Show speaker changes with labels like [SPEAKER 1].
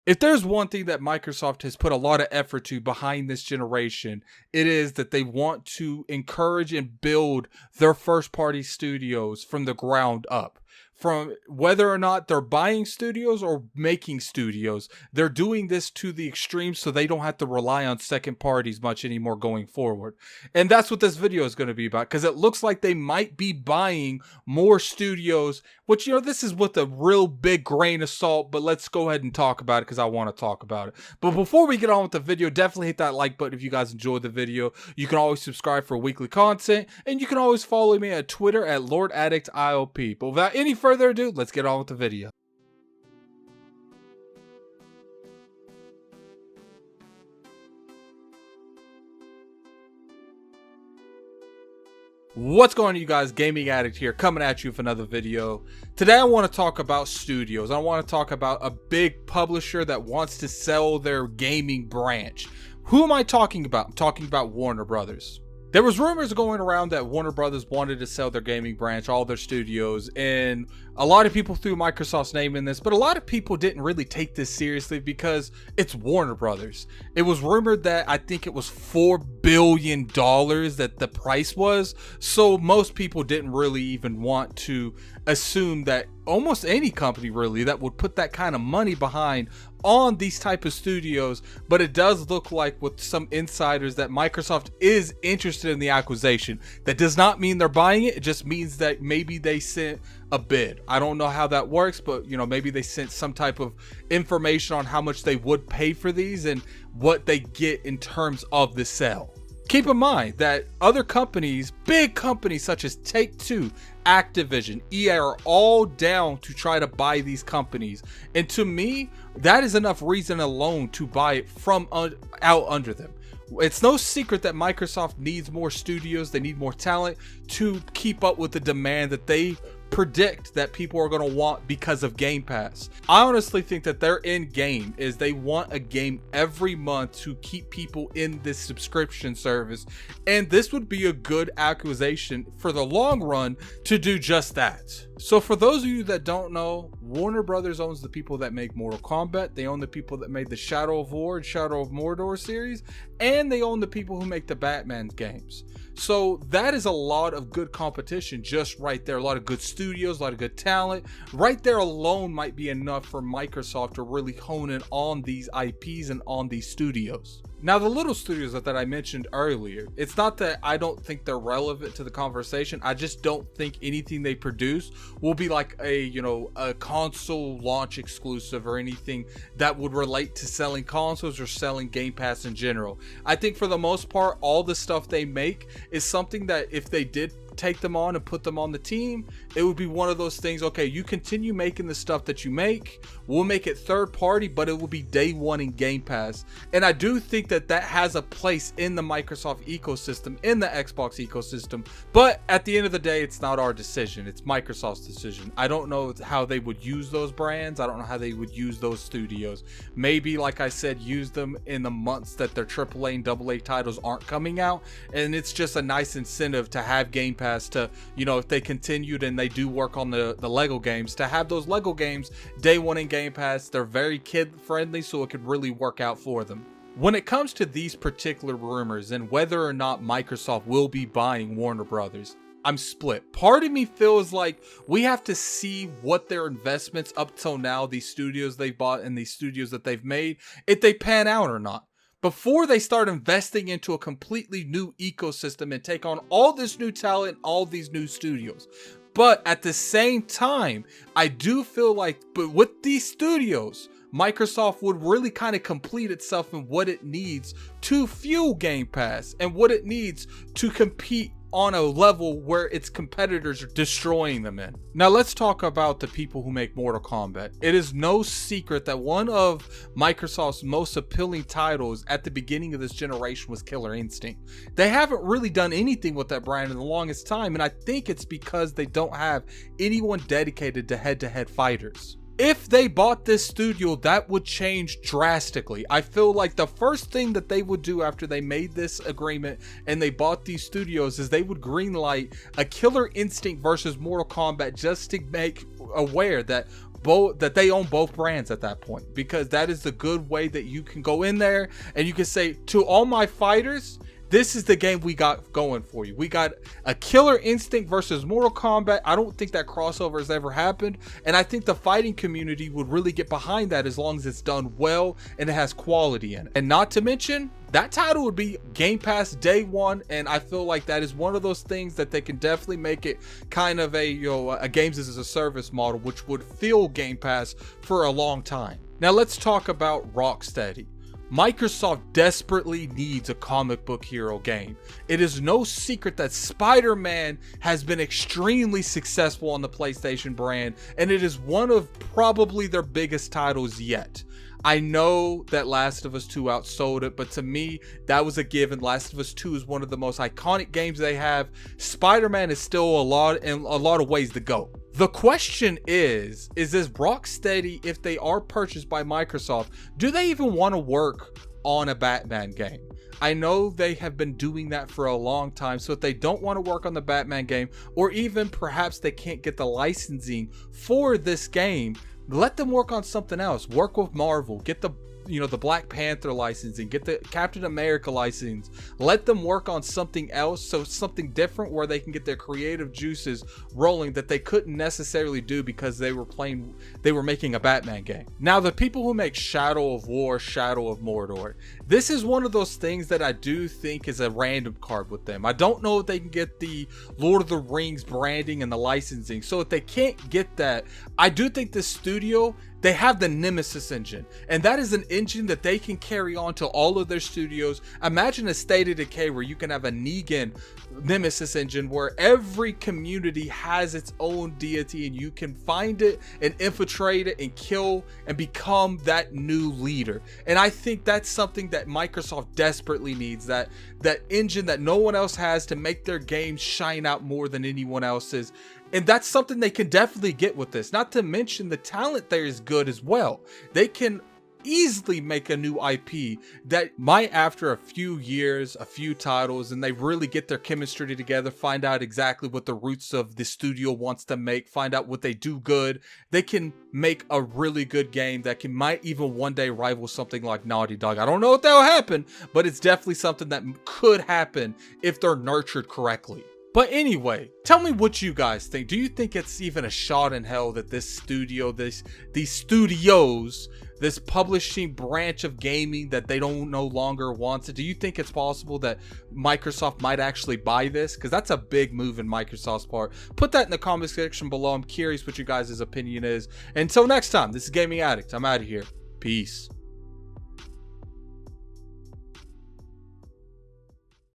[SPEAKER 1] If there's one thing that Microsoft has put a lot of effort to behind this generation, it is that they want to encourage and build their first party studios from the ground up. From whether or not they're buying studios or making studios, they're doing this to the extreme so they don't have to rely on second parties much anymore going forward. And that's what this video is going to be about, because it looks like they might be buying more studios, which, this is with a real big grain of salt, but let's go ahead and talk about it because I want to talk about it. But before we get on with the video, definitely hit that like button if you guys enjoyed the video. You can always subscribe for weekly content, and you can always follow me at Twitter at LordAddictIOP. But without any further ado, let's get on with the video. What's going on, you guys? Gaming Addict here, coming at you with another video. Today I want to talk about studios. I want to talk about a big publisher that wants to sell their gaming branch. Who am I talking about? I'm talking about Warner Brothers. There was rumors going around that Warner Brothers wanted to sell their gaming branch, all their studios, and a lot of people threw Microsoft's name in this, but a lot of people didn't really take this seriously because it's Warner Brothers. It was rumored that I think it was $4 billion that the price was, so most people didn't really even want to assume that almost any company really that would put that kind of money behind on these type of studios. But it does look like with some insiders that Microsoft is interested in the acquisition. That does not mean they're buying it. It just means that maybe they sent a bid. I don't know how that works, but maybe they sent some type of information on how much they would pay for these and what they get in terms of the sale. Keep in mind that other companies, big companies such as Take-Two, Activision, EA are all down to try to buy these companies. And to me, that is enough reason alone to buy it from out under them. It's no secret that Microsoft needs more studios. They need more talent to keep up with the demand that they predict that people are going to want because of Game Pass. I honestly think that their end game is they want a game every month to keep people in this subscription service, and this would be a good acquisition for the long run to do just that. So for those of you that don't know, Warner Brothers owns the people that make Mortal Kombat, they own the people that made the Shadow of War and Shadow of Mordor series, and they own the people who make the Batman games. So that is a lot of good competition just right there. A lot of good studios, a lot of good talent. Right there alone might be enough for Microsoft to really hone in on these IPs and on these studios. Now, the little studios that I mentioned earlier, it's not that I don't think they're relevant to the conversation. I just don't think anything they produce will be like a console launch exclusive or anything that would relate to selling consoles or selling Game Pass in general. I think for the most part, all the stuff they make is something that if they did take them on and put them on the team, it would be one of those things. Okay, you continue making the stuff that you make, we'll make it third party, but it will be day one in Game Pass. And I do think that that has a place in the Microsoft ecosystem, in the Xbox ecosystem, but at the end of the day, it's not our decision, it's Microsoft's decision. I don't know how they would use those brands. I don't know how they would use those studios. Maybe, like I said, use them in the months that their AAA and AA titles aren't coming out, and it's just a nice incentive to have Game Pass to, if they continued and they do work on the Lego games, to have those Lego games day one in Game Pass. They're very kid friendly, so it could really work out for them. When it comes to these particular rumors and whether or not Microsoft will be buying Warner Brothers, I'm split. Part of me feels like we have to see what their investments up till now, these studios they've bought and these studios that they've made, if they pan out or not, before they start investing into a completely new ecosystem and take on all this new talent, all these new studios. But at the same time, I do feel like, but with these studios, Microsoft would really kind of complete itself in what it needs to fuel Game Pass and what it needs to compete on a level where its competitors are destroying them in. Now let's talk about the people who make Mortal Kombat. It is no secret that one of Microsoft's most appealing titles at the beginning of this generation was Killer Instinct. They haven't really done anything with that brand in the longest time, and I think it's because they don't have anyone dedicated to head-to-head fighters. If they bought this studio, that would change drastically. I feel like the first thing that they would do after they made this agreement and they bought these studios is they would greenlight a Killer Instinct versus Mortal Kombat, just to make aware that they own both brands at that point, because that is the good way that you can go in there and you can say to all my fighters, this is the game we got going for you. We got a Killer Instinct versus Mortal Kombat. I don't think that crossover has ever happened. And I think the fighting community would really get behind that as long as it's done well and it has quality in it. And not to mention, that title would be Game Pass day one. And I feel like that is one of those things that they can definitely make it kind of a, a games as a service model, which would fill Game Pass for a long time. Now let's talk about Rocksteady. Microsoft desperately needs a comic book hero game. It is no secret that Spider-Man has been extremely successful on the PlayStation brand, and it is one of probably their biggest titles yet. I know that Last of Us 2 outsold it, but to me, that was a given. Last of Us 2 is one of the most iconic games they have. Spider-Man is still in a lot of ways to go. The question is this Rocksteady, if they are purchased by Microsoft, do they even want to work on a Batman game? I know they have been doing that for a long time, so if they don't want to work on the Batman game, or even perhaps they can't get the licensing for this game, let them work on something else. Work with Marvel, get the the Black Panther licensing, get the Captain America license, let them work on something else, so something different where they can get their creative juices rolling that they couldn't necessarily do because they were making a Batman game. Now, the people who make Shadow of War, Shadow of Mordor, this is one of those things that I do think is a random card with them. I don't know if they can get the Lord of the Rings branding and the licensing, so if they can't get that, I do think this studio, they have the Nemesis engine, and that is an engine that they can carry on to all of their studios. Imagine a State of Decay where you can have a Negan Nemesis engine where every community has its own deity and you can find it and infiltrate it and kill and become that new leader. And I think that's something that Microsoft desperately needs, that engine that no one else has to make their games shine out more than anyone else's. And that's something they can definitely get with this. Not to mention the talent there is good as well. They can easily make a new IP that might, after a few years, a few titles, and they really get their chemistry together, find out exactly what the roots of the studio wants to make, find out what they do good, they can make a really good game that might even one day rival something like Naughty Dog. I don't know if that'll happen, but it's definitely something that could happen if they're nurtured correctly. But anyway, tell me what you guys think. Do you think it's even a shot in hell that this studio, these studios, this publishing branch of gaming that they don't no longer want it, do you think it's possible that Microsoft might actually buy this? Because that's a big move in Microsoft's part. Put that in the comment section below. I'm curious what you guys' opinion is. Until next time, this is Gaming Addict. I'm out of here. Peace.